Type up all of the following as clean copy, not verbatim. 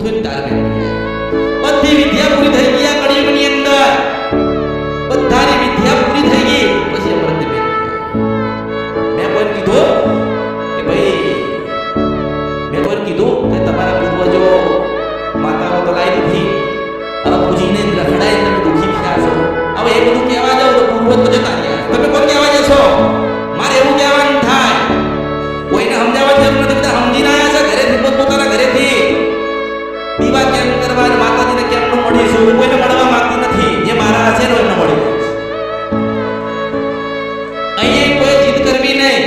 થયું તારે બધી વિદ્યા પૂરી થઈ ગઈ આ કળિયુગની અંદર, બધાની વિદ્યા પૂરી થઈ ગઈ પછી અમૃત મેં કોઈ કીધું કે ભાઈ મેં કોઈ કીધું કે તમારા પૂર્વજો માતાઓ તો લાઈ દીધી, હવે પૂજીને રખડાઈ તમે દુખી થયા છો, હવે એ બધું કહેવા જાવ તો પૂર્વજ તો જતા રહ્યા, તમે કોણ કહેવા જશો? મારે એવું કહેવાનું થાય, કોઈને સમજાવવા જરૂર નથી, બધા સમજીને આવ્યા છે ઘરેથી, પોતાના ઘરેથી દીવા કેમ કરવા અને માતાજીને કેમ ન મળીશું, કોઈને મળવા માંગતી નથી, જે મારા હશે ને એમને મળી. અહીંયા કોઈ જીદ કરવી નહીં,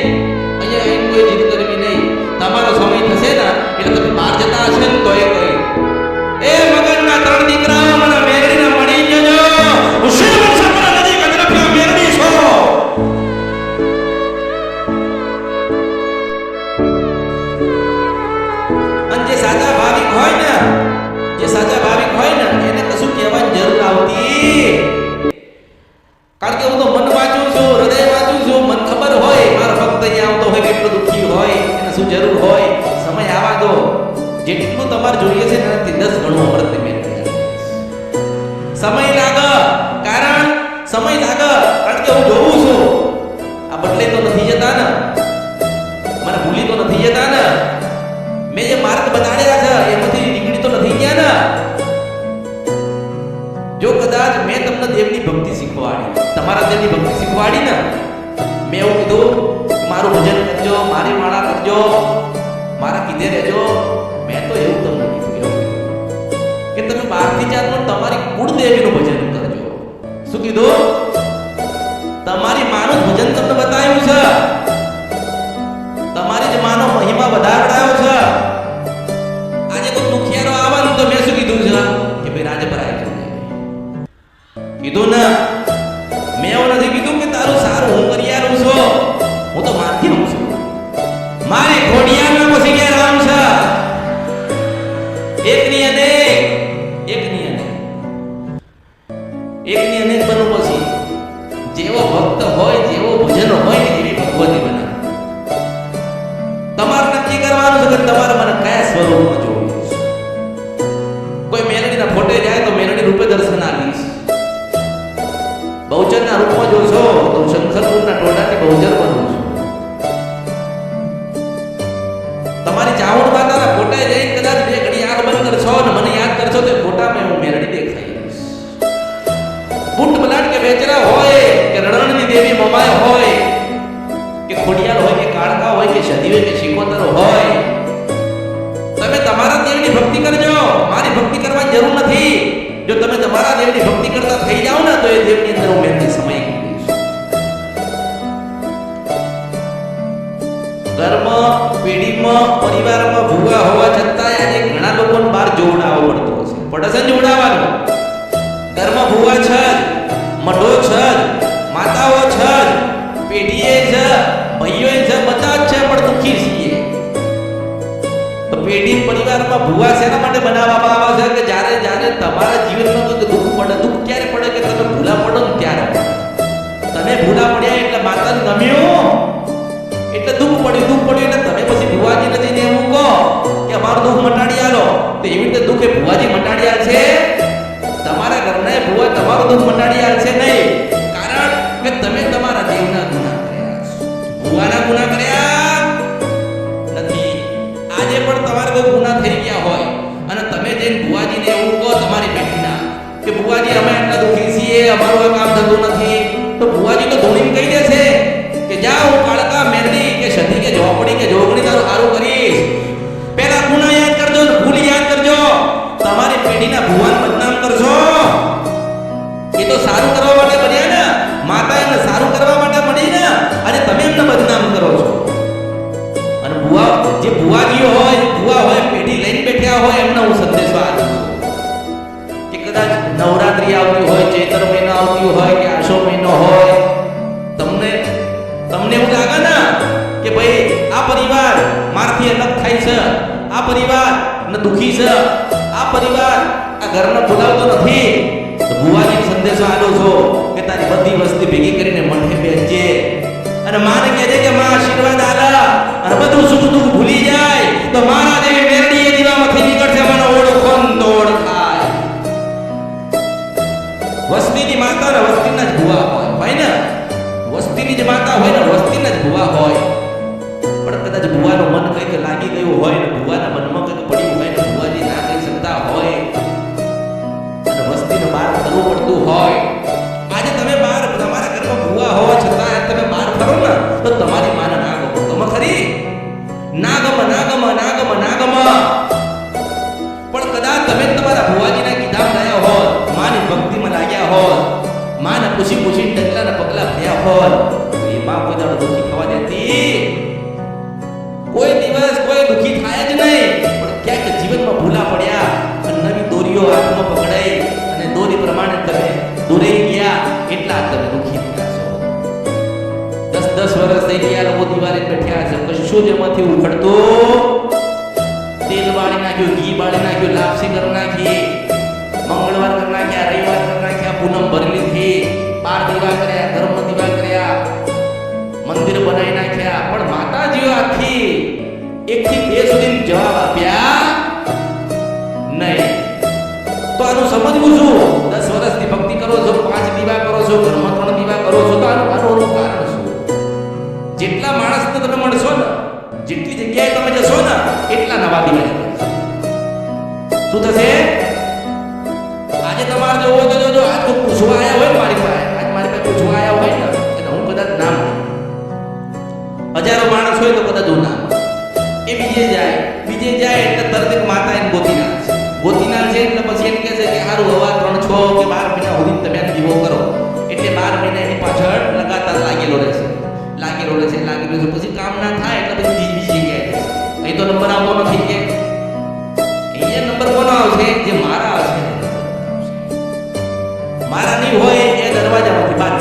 અહીંયા કોઈ જીદ કરવી નહીં, તમારો સમય થશે ને એટલે તમે બહાર જતા હશે ને તો એ કહી એ મગનના ત્રણ દીકરાઓ મને મેરડીને મળી જજો, હુસેન વંશના નદી કદરફિયા મેરડી છો. અને જે સાચા ભાવિક હોય ને, જે સાચા ભાવિક હોય ને એને કશું કહેવાની જરૂર આવતી, કારણ કે હું તો મન વાંચું છું, હૃદય વાંચું છું, મન ખબર હોય મારો ભક્ત અહીંયા આવતો હોય કેટલો દુઃખી હોય, એને શું જરૂર હોય, સમય આવા દો, જેટલું તમારે જોઈએ છે એનાથી 10 ગણું અમૃત મેળવી સમય લાગે, કારણ સમય લાગે, કારણ કે હું જોઉં છું આ બદલે તો નથી જતા ને, મને ભૂલી તો નથી જતા ને, મેં જે માર્ગ બતાડ્યા છે એમાંથી નીકળી તો નથી ગયા ને. જો કદાચ મેં તમને દેવની ભક્તિ શીખવાડી, તમારા દેવની ભક્તિ શીખવાડી ને, મેં એવું કીધું મારું ભજન કરજો, મારી માળા કરજો, મારા કીધે રહેજો, મેં તો એવું તમને કીધું કે તમે બહારથી જાતનો તમારી કુળદેવીનું ભજન કરજો. શું કીધું? તમારી માનું ભજન તમને બતાવ્યું છે, તમારી જ માનો મહિમા વધારડાયો છે. આજે કોઈ દુખિયારો આવવાનું તો મેં શું કીધું છે કે ભાઈ રાજપર આવી જજો કીધું ને, મેં એવું નથી કીધું કે તારું સારું હું કરી આલું છું, હું તો માધ્યમ છું, મારી ઘોડિયામાં પછી ગયા રામ છે, એકની અનેક બનવું પછી જેવો ભક્ત હોય, જેવો ભજન હોય ને એવી ભગવતી બને. તમારે નક્કી કરવાનું છે કે તમારે મને કયા સ્વરૂપમાં જોવું છે. કોઈ મેલડીના ફોટે જાય તો મેલડી રૂપે દર્શન આપીશ, બહુચરના રૂપમાં જોશો તો શંકરપુરના ટોળાની બહુચર બનું છું. તમારી ચાવડ માતાના ફોટે જઈને કદાચ બે ઘડી આંખ બંધ કરશો ને મને યાદ કરશો તો ફોટામાં હું મેલડી દેખાઈ જઈશ. બુટ બલાટ કે બેચરા હોય કે રણની દેવી મમાય હોય કે ખોડિયાલ હોય કે કાળકા હોય કે સદી હોય કે શિકોતર હોય, તમે તમારા દેવની ભક્તિ કરજો, મારી ભક્તિ કરવાની જરૂર નથી. જો તમે તમારા દેવની ભક્તિ કરતા થઈ જાઓ ને તો એ દેવની અંદર હું મેં સમય કરીશ. ઘરમાં, પેઢીમાં, પરિવારમાં ભૂવા હોવા છતાં આજે ઘણા લોકોને બહાર જોડાવવો પડતો હશે, પડે છે જોડાવાનું. ઘરમાં ભૂવા છે, મઢો છે, માતાઓ છે, પેઢીએ છે, ભાઈઓ છે, બધા જ છે, પણ દુઃખી છીએ. તો પેઢી પરિવારમાં ભૂવા શેના માટે બનાવવામાં આવે છે કે જ્યારે તમારા જીવનમાં કોઈ દુઃખ પડે, દુઃખ ક્યારે પડે કે તમે ભૂલા પડો ને ત્યારે. તમે ભૂલા પડ્યા એટલે માતાને ગમ્યું એટલે દુઃખ પડ્યું એટલે તમે પછી ભુવાજીને જઈને એવું કહો કે અમારું દુઃખ મટાડી આલો, તો એવી રીતે દુઃખ એ ભુવાજી મટાડી આલશે? તમારા ઘરના ભુવા તમારું દુઃખ મટાડી આલશે નહીં, કારણ કે તમે તમારા દેવના ગુનાહ કર્યા છો, ભુવાના ગુનાહ કર્યા નથી. આજે પણ તમારે કોઈ ગુનાહ થઈ ગયા હોય અને તમે જઈને ભુવાજીને એવું કહો તમારી બેટીના કે ભુવાજી અમે એટલા દુઃખી છીએ, અમારું આ કામ થતું નથી, તો ભુવાજી તો ધોળીને કહી દેશે કે જા હું કાળકા મેરડી કે સધી કે ઝોપડી કે જોગણી તારું સારું કરીશ. પહેલા ગુનાહ યાદ કરજો ને ભૂલ યાદ કરજો, તમારી પેઢીના ભુવાન બદનામ કરશો. એ તો સારું કરવા માટે બન્યા ને, માતા એમને સારું કરવા માટે બની ને, અને તમે એમને બદનામ કરો છો. અને ભુવા જે ભુવાજીઓ હોય, ભુવા હોય, પેઢી લઈને બેઠ્યા હોય, એમને હું સંદેશો આપું છું કે કદાચ નવરાત્રી આવતી હોય, ચૈત્ર મહિનો આવતી હોય કે આસો મહિનો હોય, તમને એવું લાગે ને કે ભાઈ આ પરિવાર મારથી અલગ થાય છે, આ પરિવાર ને દુખી છે, આ પરિવાર આ ઘરને બોલાવતો નથી, તો ભુવાજી સંદેશો આલો છો કે તારી બધી વસ્તી ભેગી કરીને મઠે બેસજે અને માને કહેજે કે માં આશીર્વાદ આલા અને બધું સુખ દુઃખ ભૂલી જાય, તો મારા જેવી મેરડીએ દીવામાં થઈ નીકળશે, મને ઓળખો પડતું હોય. આજે તમે બહાર તમારા ઘરમાં ભૂવા હોવા છતાં તમે બહાર ફરો ને તો તમારી માને ના ગમો. ગમે ખરી? ના ગમે, ના ગમે, ના ગમે, ના ગમે. પણ કદાચ તમે તમારા ભુવાજીના કીધા ગયા હોત, માની ભક્તિમાં લાગ્યા હોત, માને પૂછી પૂછીને ડગલાના પગલા ભર્યા હોત, એ માં કોઈ દાડો દુઃખી થવા દેતી? કોઈ દિવસ કોઈ દુઃખી થાય જ નહીં. પણ ક્યાંક જીવનમાં ભૂલા પડ્યા અને નવી દોરીઓ હાથમાં પકડાઈ અને દોરી પ્રમાણે તમે દોરાઈ ગયા એટલા તમે દુઃખી થયા છો. 10 વર્ષ થઈ ગયા લોકો દિવાલે બેઠ્યા છે, કશું જ એમાંથી ઉખડતું. તેલ બાળી નાખ્યું, ઘી બાળી નાખ્યું, લાપસી કરી નાખી, મંગળવાર કરી નાખ્યા, રવિવાર કરી નાખ્યા, પૂનમ ભરી લીધી, 12 દીવા કર્યા, ધર્મ દીવા કર્યા, મંદિર બનાવી નાખ્યા, પણ માતાજીઓ આખી 1 થી 2 સુધી જવાબ આપ્યા નહીં. તો આનું સમજવું શું? 10 વર્ષથી ભક્તિ કરો છો, 5 દીવા કરો છો, ઘરમાં 3 દીવા કરો છો, તો આનું કારણ શું? જેટલા માણસને તમે મળશો ને, જેટલી જગ્યાએ તમે જશો ને, એટલા નવા દીવા નીકળશે. શું થશે? આજે તમારે જોવો તો જોજો, આજ તો પૂછવા આવ્યા હોય મારી પાસે, આજ મારી પાસે પૂછવા આવ્યા હોય ને, એટલે હું કદાચ નામ હજારો માણસ હોય તો કદાચ હું નામ એ બીજે જાય એટલે તરત એક માતા એને ગોતીનાર છે એટલે પછી એમ કહે છે કે સારું હવા 3, 6 કે 12 મહિના સુધી તમે દીવો કરો. એટલે 12 મહિના એની પાછળ લગાતાર લાગેલો રહેશે. પછી કામ ના થાય એટલે પછી બીજી જગ્યાએ જશે. અહીં તો નંબર આવતો નથી કે અહીંયા નંબર કોનો આવશે? જે મારા આવશે. મારા નહીં હોય એ દરવાજામાંથી બહાર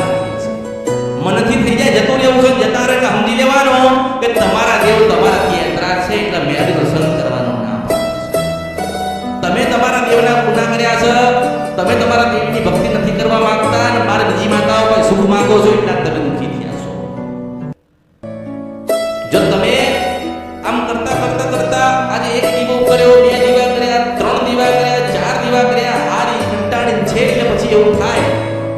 મનથી થઈ જાય જતું રહેવું છે. જતા રહે સમજી લેવાનો કે તમારા દેવ તમારાથી યાત્રા છે એટલે મેળીનો સંગ કરવાનો ના. તમે તમારા દેવના ગુના કર્યા છે, તમે તમારા દેવની ભક્તિ નથી કરવા માંગતા અને મારે બીજી માતાઓ કોઈ સુખ માંગો છો એટલા તમે દુઃખી થયા છો. જો તમે આમ કરતા આજે 1 દીવો કર્યો, 2 દીવા કર્યા, 3 દીવા કર્યા, 4 દીવા કર્યા, હારી કંટાળીને છે એટલે પછી એવું થાય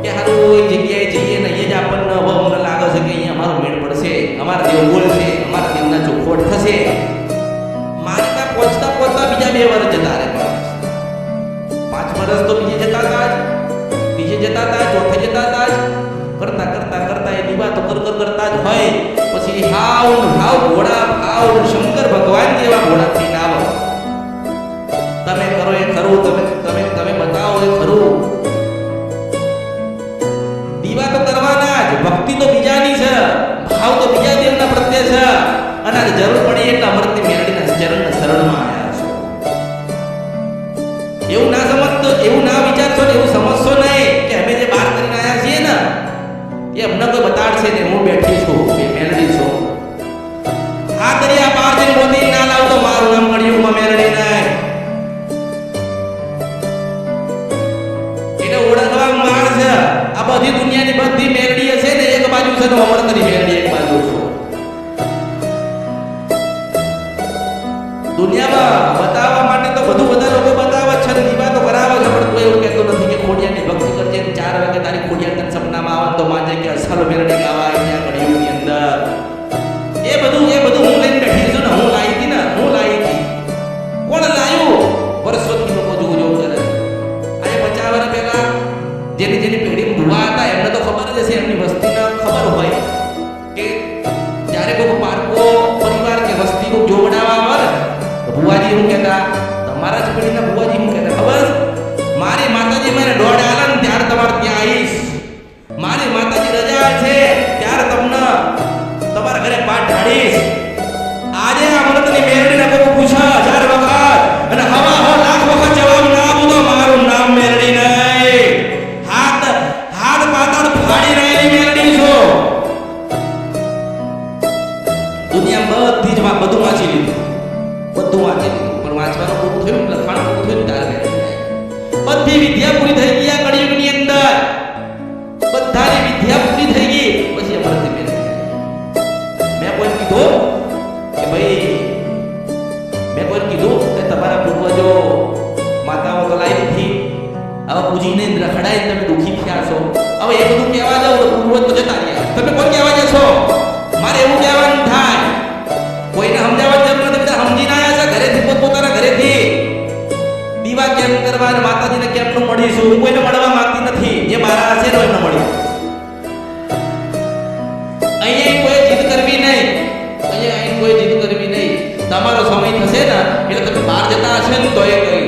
કે હારું એક જગ્યાએ જઈએ ને એ જ આપણને મને લાગે છે કે અહીંયા અમારો મેળ પડશે, અમારા દેવ બોલશે, અમારા દેવના ચોખવટ થશે. મારી ત્યાં પહોંચતા બીજા 2 વર્ષ જતા રહે. 5 વર્ષ તો બીજે જતા હતા ચોથે જતા હતા કરતા એ દીવા તો કરતા જ હોય. પછી હાવ ઘોડા ભાવ શંકર ભગવાન જેવા ઘોડા થઈને આવો. તમે કરો એ ખરું, તમે બતાવો એ ખરું. દીવા તો કરવાના જ, ભક્તિ તો બીજાની છે, ભાવ તો બીજા દેવના પ્રત્યે છે. અને આ જરૂર પડી એટલે અમૃતની મેળડીના ચરણના શરણમાં આવ્યા છો. એવું ના સમજતો, એવું ના વિચારશો ને એવું સમજશો નહીં કે અમે જે બહાર કરીને આવ્યા છીએ ને એ અમને કોઈ બતાડશે ને હું બેઠી છું, એ મેળડી છું. આ દરિયા પાર જઈને મોતી ના લાવ તો મારું નામ મળ્યું મેળડી નહીં. એને ઓળખવા માણ છે. આ બધી દુનિયાની બધી મેળડી છે ને એક બાજુ છે તો અમૃતની મેળડી એક બાજુ છે. દુનિયામાં બતાવવા માટે તો બધા લોકો બતાવે છે ને દીવા તો કરાવે છે, પણ કોઈ એવું કહેતો નથી કે ખોડિયાની ભક્તિ કરજે 4 વાગે તારી ખોડિયાર તને સપનામાં આવે તો માનજે કે અસલ મેળડી ગાવા અહીંયા ઘડીઓની અંદર. એ બધું હું લઈને બેઠી છું ને, હું લાવી હતી. કોણ લાવ્યું? વર્ષોથી લોકો જોવું કરે. આજે 50 વર્ષ પહેલા જેની પેઢી ભૂવા હતા એમને તો ખબર જ હશે, એમની વસ્તીને ખબર હોય કે જ્યારે કોઈ પારકો પરિવાર કે વસ્તી કોઈ જોવડાવવા આવે ભુવાજી હું કહેતા, તમારા જ પેઢીના ભુવાજી હું કહેતા ખબર? મારી માતાજી મને દોડ આલે ને ત્યારે તમારે ત્યાં આવીશ. મારી માતાજી રજા છે ત્યારે તમને તમારા ઘરે પાઠ ઢાળીશ. આજે આ અમૃતની મેળડીને કોઈ પૂછે 1000 વખત અને હવા લાખ વખત જવાબ ના આપું તો મારું નામ મેળડી નહીં. હાથ પાતળ ફાડી રહેલી મેળડી છો. દુનિયા બધી જ બધું વાંચી લીધું, પણ વાંચવાનું પૂરું થયું, લખવાનું પૂરું થયું ત્યારે બધી વિદ્યા પૂરી થઈ ગઈ. કળિયુગની અંદર બધાની વિદ્યા પૂરી થઈ ગઈ પછી અમૃતની મેળડી. મેં કોઈ કીધું કે તમારા પૂર્વજો માતાઓ તો લાવી દીધી, હવે પૂજીને રખડાઈ તમે દુઃખી થયા છો. હવે એ બધું કહેવા જાવ તો પૂર્વજ તો જતા રહ્યા, તમે કોણ કહેવા જશો? મારે એવું કહેવાનું થાય, કોઈને સમજાવવાની જરૂર નથી. બધા સમજીને આવ્યા છે ઘરેથી, પોતપોતાના ઘરેથી દીવા કેમ કરવા અને માતાજીને કેમનું મળીશું. હું કોઈને મળવા માંગતી નથી. તમારો સમય થશે ને એટલે તમે બહાર જતા હશે ને તો એ કહીશ